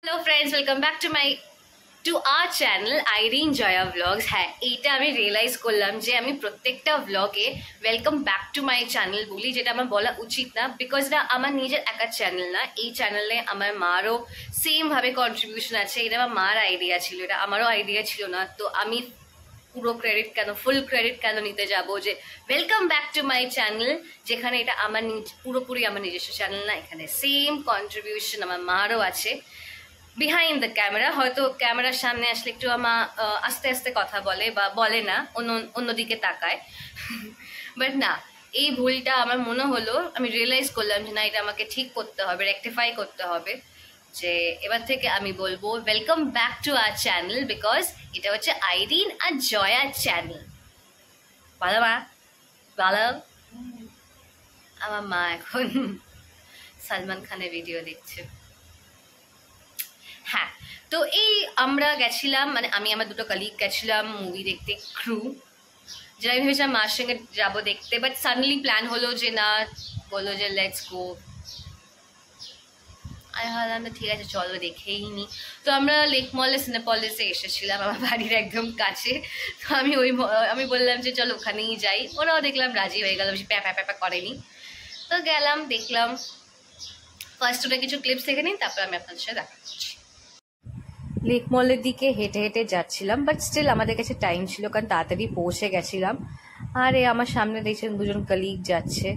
Hello friends, welcome back to our channel Irene Joya Vlogs. হ্যাঁ, এইটা আমি realise করলাম যে আমি প্রত্যেকটা ভ্লগে welcome back to my channel বলি, যেটা আমার বলা উচিত না, বিকজ না আমার নিজের একার চ্যানেল না। এই চ্যানেলে আমার মারও সেম ভাবে কন্ট্রিবিউশন আছে। এটা আমার মার আইডিয়া ছিল, এটা আমারও আইডিয়া ছিল না। তো আমি পুরো ক্রেডিট কেন, ফুল ক্রেডিট কেন নিতে যাবো যে welcome back to my channel, যেখানে এটা আমার পুরোপুরি আমার নিজস্ব চ্যানেল না। এখানে সেম কন্ট্রিবিউশন আমার মারও আছে বিহাইন্ড দ্য ক্যামেরা। হয়তো ক্যামেরার সামনে আসলে একটু আমার আস্তে আস্তে কথা বলে বা বলে না, অন্যদিকে তাকায়। বাট না, এই ভুলটা আমার মনে হলো, আমি রিয়েলাইজ করলাম যে না, এটা আমাকে ঠিক করতে হবে, রেকটিফাই করতে হবে। যে এবার থেকে আমি বলবো welcome back to our channel, because এটা হচ্ছে আইরিন আর জয়া চ্যানেল। ভালো মা, ভালো। আমার মা এখন সালমান খানের ভিডিও দেখছে। হ্যাঁ, তো এই আমরা গেছিলাম, মানে আমি আমার দুটো কলিগ গেছিলাম মুভি দেখতে, ক্রু, যেটা আমি ভেবেছিলাম মার সঙ্গে যাবো দেখতে। বাট সাডেনলি প্ল্যান হলো যে না, বললো যে লেটস গো। আমি ভাবলাম ঠিক আছে চলো দেখেই নি। তো আমরা লেক মলে সিনেপলিসে এসেছিলাম, আমার বাড়ির একদম কাছে। তো আমি বললাম যে চলো ওখানেই যাই। ওরাও দেখলাম রাজি হয়ে গেল, বেশি প্যাপা প্যাপা করেনি। তো গেলাম, দেখলাম। ফার্স্ট ওটা কিছু ক্লিপস দেখে নিই, তারপর আমি আপনাদের সাথে দেখা করছি। লেক মলের দিকে হেঁটে হেঁটে যাচ্ছিলাম, বাট স্টিল আমাদের কাছে টাইম ছিল, কারণ তাড়াতাড়ি পৌঁছে গেছিলাম। আর আমার সামনে দেখছেন দুজন কলিগ যাচ্ছে,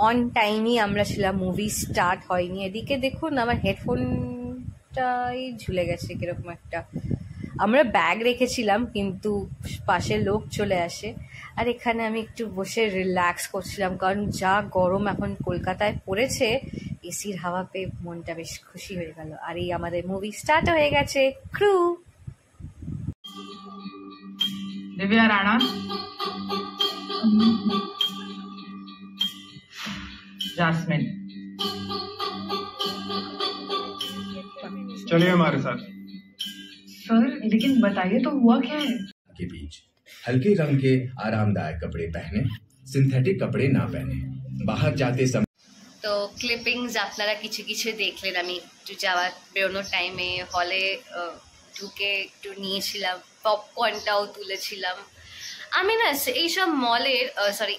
অন টাইমই আমরা ছিলাম, মুভি স্টার্ট হয়নি। এদিকে দেখুন আমার হেডফোনটাই ঝুলে গেছে কিরকম একটা। আমরা ব্যাগ রেখেছিলাম, কিন্তু পাশে লোক চলে আসে। আর এখানে আমি একটু বসে রিল্যাক্স করছিলাম, কারণ যা গরম এখন কলকাতায় পড়েছে, এসির হাওয়া পেয়ে মনটা বেশ খুশি হয়ে গেল। আর এই আমাদের মুভি স্টার্ট হয়ে গেছে, ক্রু। दिव्या राणा, जास्मिन, चलिए हमारे साथ। सर लेकिन बताइए तो हुआ क्या है? के बीच हल्के रंग के आरामदायक कपड़े पहने, सिंथेटिक कपड़े ना पहने। बाहर जाते समय তো ক্লিপিংস আপনারা কিছু কিছু দেখলেন। আমি একটু যাওয়ার বেরোনোর টাইমে হলে ঢুকে একটু নিয়েছিলাম, পপকর্নটাও তুলেছিলাম। আমি না এইসব মলের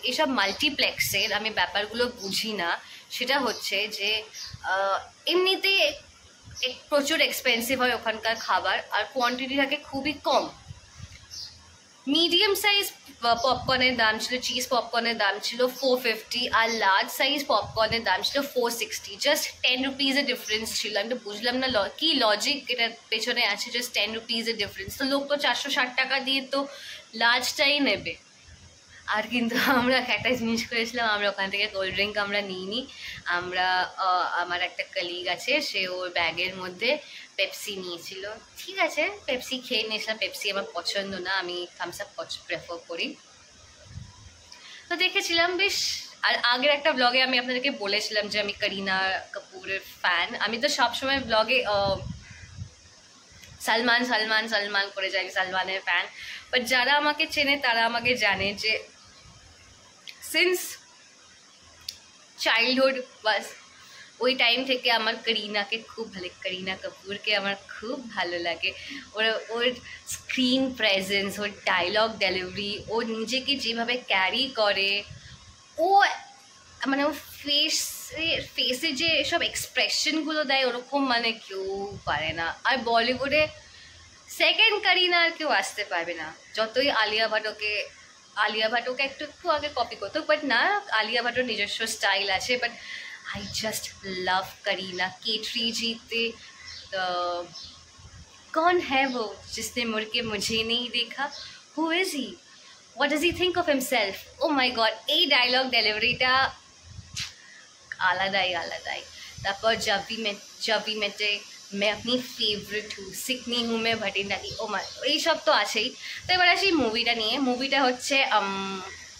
এইসব মাল্টিপ্লেক্সের আমি ব্যাপারগুলো বুঝি না। সেটা হচ্ছে যে এমনিতে প্রচুর এক্সপেন্সিভ হয় ওখানকার খাবার, আর কোয়ান্টিটি থাকে খুবই কম। মিডিয়াম সাইজ পপকর্নের দাম ছিল, চিজ পপকর্নের দাম ছিল 450, আর লার্জ সাইজ পপকর্নের দাম ছিল 460। জাস্ট 10 রুপিজের ডিফারেন্স ছিল। আমি তো বুঝলাম না কি লজিক এটার পেছনে আছে, জাস্ট 10 রুপিজের ডিফারেন্স। তো লোক তো 460 টাকা দিয়ে তো লার্জটাই নেবে। আর কিন্তু আমরা একটা জিনিস করেছিলাম, আমরা ওখান থেকে কোল্ড ড্রিঙ্ক আমরা নিইনি। আমরা আমার একটা কলিগ আছে, সে ওর ব্যাগের মধ্যে পেপসি নিয়েছিল। ঠিক আছে, পেপসি খেয়ে নিয়েছিলাম। পেপসি আমার পছন্দ না, আমি থামস আপ প্রেফার করি। তো দেখেছিলাম বেশ। আর আগের একটা ব্লগে আমি আপনাদেরকে বলেছিলাম যে আমি করিনা কাপুরের ফ্যান। আমি তো সবসময় ব্লগে সালমান সালমান সালমান করে যাই, সালমানের ফ্যান। বাট যারা আমাকে চেনে তারা আমাকে জানে যে সিন্স চাইল্ডহুড বাস ওই টাইম থেকে আমার করিনাকে খুব ভালো, করিনা কাপুরকে আমার খুব ভালো লাগে। ওর স্ক্রিন প্রেজেন্স, ওর ডায়লগ ডেলিভারি, ও নিজেকে যেভাবে ক্যারি করে, ও মানে ওর ফেসে যে সব এক্সপ্রেশনগুলো দেয়, ওরকম মানে কেউ পারে না। আর বলিউডে সেকেন্ড করিনা আর কেউ আসতে পারবে না। যতই আলিয়া ভাটকে একটু আগে কপি করতো, বাট না, আলিয়া ভাটের নিজস্ব স্টাইল আছে। But I just love Kareena. केटरी जीते कौन है वो जिसने मुड़ के मुझे नहीं देखा? Who is he? What does he think of himself? Oh my god, এই ডায়লগ ডেলিভারিটা আলাদাই। তারপর जब भी मेटे मैं अपनी फेवरेट हूँ, सिकनी हूँ मैं भटिंडाली, ও মাই, এইসব তো আছেই। তো এবার আসি মুভিটা নিয়ে। মুভিটা হচ্ছে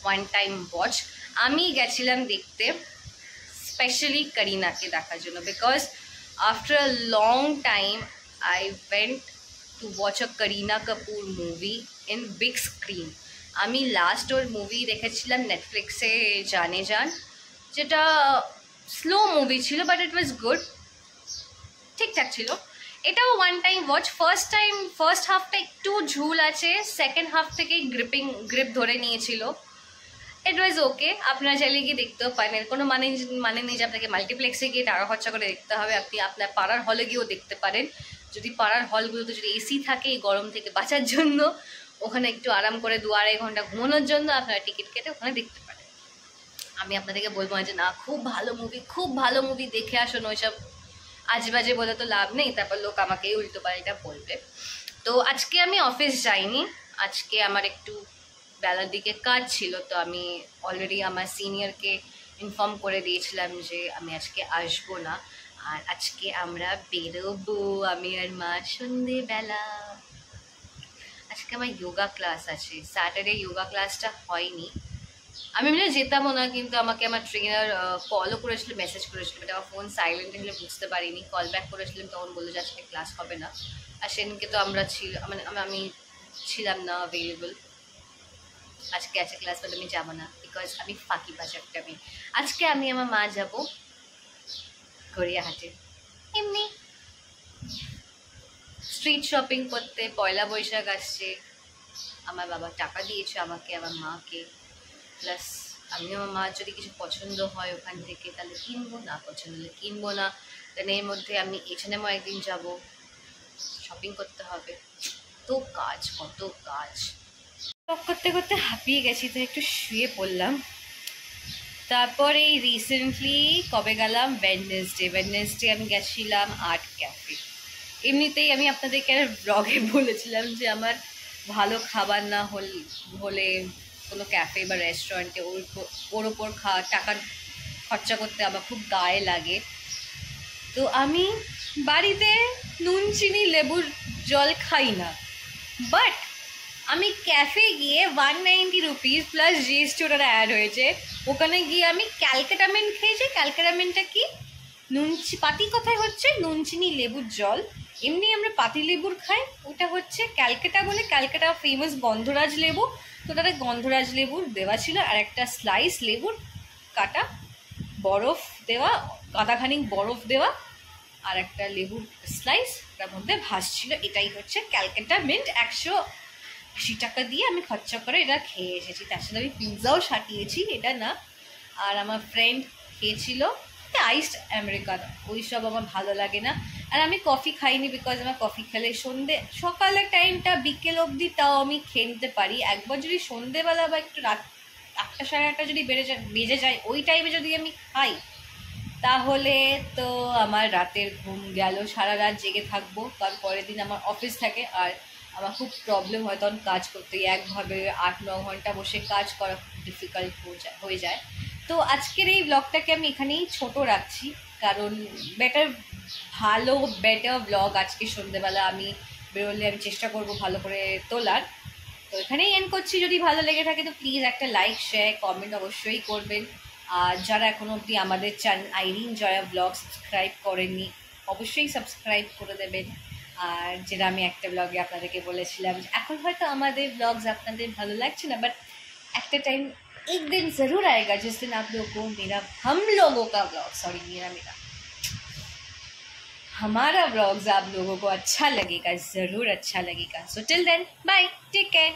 ওয়ান টাইম ওয়াচ। আমি গেছিলাম দেখতে স্পেশালি করিনাকে দেখার জন্য, because after a long time I went to watch a Kareena Kapoor movie in big screen. আমি লাস্ট ওর মুভি দেখেছিলাম নেটফ্লিক্সে, জানে জান, যেটা স্লো মুভি ছিল, বাট ইট ওয়াজ গুড, ঠিকঠাক ছিল। এটাও ওয়ান টাইম ওয়াচ। ফার্স্ট হাফটা একটু ঝুল আছে, সেকেন্ড হাফ থেকেই গ্রিপ ধরে নিয়েছিল। ইট ওয়াজ ওকে, আপনারা চাইলে গিয়ে দেখতেও পারেন, এর কোনো মানে নেই যে আপনাকে মাল্টিপ্লেক্সে গিয়ে টাকা খরচা করে দেখতে হবে। আপনি আপনার পাড়ার হলে গিয়েও দেখতে পারেন, যদি পাড়ার হলগুলোতে যদি এসি থাকে এই গরম থেকে বাঁচার জন্য, ওখানে একটু আরাম করে 2-2.5 ঘন্টা ঘুমানোর জন্য আপনারা টিকিট কেটে ওখানে দেখতে পারেন। আমি আপনাদেরকে বলবো না যে না খুব ভালো মুভি দেখে আসুন, ওইসব আজবাজে বলে তো লাভ নেই, তারপর লোক আমাকেই উল্টো পাল্টা বলবে। তো আজকে আমি অফিস যাইনি, আজকে আমার একটু বেলার দিকে কাজ ছিল, তো আমি অলরেডি আমার সিনিয়রকে ইনফর্ম করে দিয়েছিলাম যে আমি আজকে আসবো না, আর আজকে আমরা বেরোবো আমি আর মা সন্ধেবেলা। আজকে আমার যোগা ক্লাস আছে, স্যাটারডে যোগা ক্লাসটা হয়নি, আমি মানে যেতামও না, কিন্তু আমাকে আমার ট্রেনার কলও করেছিল, মেসেজ করেছিল, বাট আমার ফোন সাইলেন্ট হলে বুঝতে পারিনি, কল ব্যাক করেছিলাম, তখন বললো যে আজকে ক্লাস হবে না। আর সেদিনকে তো আমি ছিলাম না অ্যাভেলেবল, আজকে আছে ক্লাস, বলে আমি যাবো না, বিকজ আমি ফাঁকিবাজ একটা মেয়ে। আজকে আমি আমার মা যাবো গড়িয়াহাটে এমনি স্ট্রিট শপিং করতে। পয়লা বৈশাখ আসছে, আমার বাবা টাকা দিয়েছে আমাকে, আমার মাকে, প্লাস আমি আমার মার যদি কিছু পছন্দ হয় ওখান থেকে তাহলে কিনবো, না পছন্দ হলে কিনবো না। দেন এর মধ্যে আমি H&M একদিন যাব, শপিং করতে হবে, কত কাজ করতে করতে হাঁপিয়ে গেছি, তো একটু শুয়ে পড়লাম। তারপর এই রিসেন্টলি কবে গেলাম, ওয়েডনেসডে আমি গেছিলাম আর্ট ক্যাফে। এমনিতেই আমি আপনাদেরকে ব্লগে বলেছিলাম যে আমার ভালো খাবার না হলে কোনো ক্যাফে বা রেস্টুরেন্টে ওর ওপর টাকা খরচা করতে আমার খুব গায়ে লাগে। তো আমি বাড়িতে নুন চিনি লেবুর জল খাই না, বাট আমি ক্যাফে গিয়ে 190 রুপিস প্লাস জিএসটি ওটা অ্যাড হয়েছে, ওখানে গিয়ে আমি ক্যালকাটা মিন্ট খেয়েছি। ক্যালকাটা মিন্টটা কি, পাতি কথায় হচ্ছে নুন চিনি লেবুর জল, এমনি আমরা পাতি লেবুর খাই, ওটা হচ্ছে ক্যালকাটা বলে, ক্যালকাটা ফেমাস গন্ধরাজ লেবু, তো তারা গন্ধরাজ লেবুর দেওয়া ছিল, আর একটা স্লাইস লেবুর কাটা বরফ দেওয়া, গাদাখানিক বরফ দেওয়া, আর একটা লেবুর স্লাইস তার মধ্যে ভাসছিল। এটাই হচ্ছে ক্যালকাটা মিন্ট। 180 টাকা দিয়ে আমি খরচা করে এটা খেয়ে এসেছি, তার সাথে আমি পিৎজাও সাটিয়েছি, এটা না। আর আমার ফ্রেন্ড খেয়েছিল আইসড আমেরিকানো, ওই সব আমার ভালো লাগে না। আর আমি কফি খাইনি, বিকজ আমার কফি খেলে সকালের টাইমটা বিকেল অবধি তাও আমি খেয়ে নিতে পারি। একবার যদি সন্ধেবেলা বা একটু রাত 8টা সাড়ে 8টা যদি বেজে যায়, ওই টাইমে যদি আমি খাই তাহলে তো আমার রাতের ঘুম গেল, সারা রাত জেগে থাকবো, কারণ পরের দিন আমার অফিস থাকে, আর আমার খুব প্রবলেম হয় তখন কাজ করতে, একভাবে 8-9 ঘন্টা বসে কাজ করা খুব ডিফিকাল্ট হয়ে যায়। তো আজকের এই ব্লগটাকে আমি এখানেই ছোট রাখছি, কারণ বেটার ব্লগ আজকে সন্ধ্যেবেলা আমি বেরোলে আমি চেষ্টা করব ভালো করে তোলার। তো এখানেই এন্ড করছি, যদি ভালো লেগে থাকে তো প্লিজ একটা লাইক শেয়ার কমেন্ট অবশ্যই করবেন, আর যারা এখনও অবধি আমাদের channel Irene Jaya blog subscribe করেননি অবশ্যই সাবস্ক্রাইব করে দেবেন। আর যেটা আমি একটা ব্লগে আপনাদেরকে বলেছিলাম যে এখন হয়তো আমাদের ব্लॉग्स আপনাদের ভালো লাগছে না, बट একটা টাইম एक दिन ज़रूर आएगा जिस दिन आप लोगों को हम लोगों का ब्लॉग हमारा ब्लॉग्स आप लोगों को अच्छा लगेगा, ज़रूर अच्छा लगेगा। So till then bye, take care.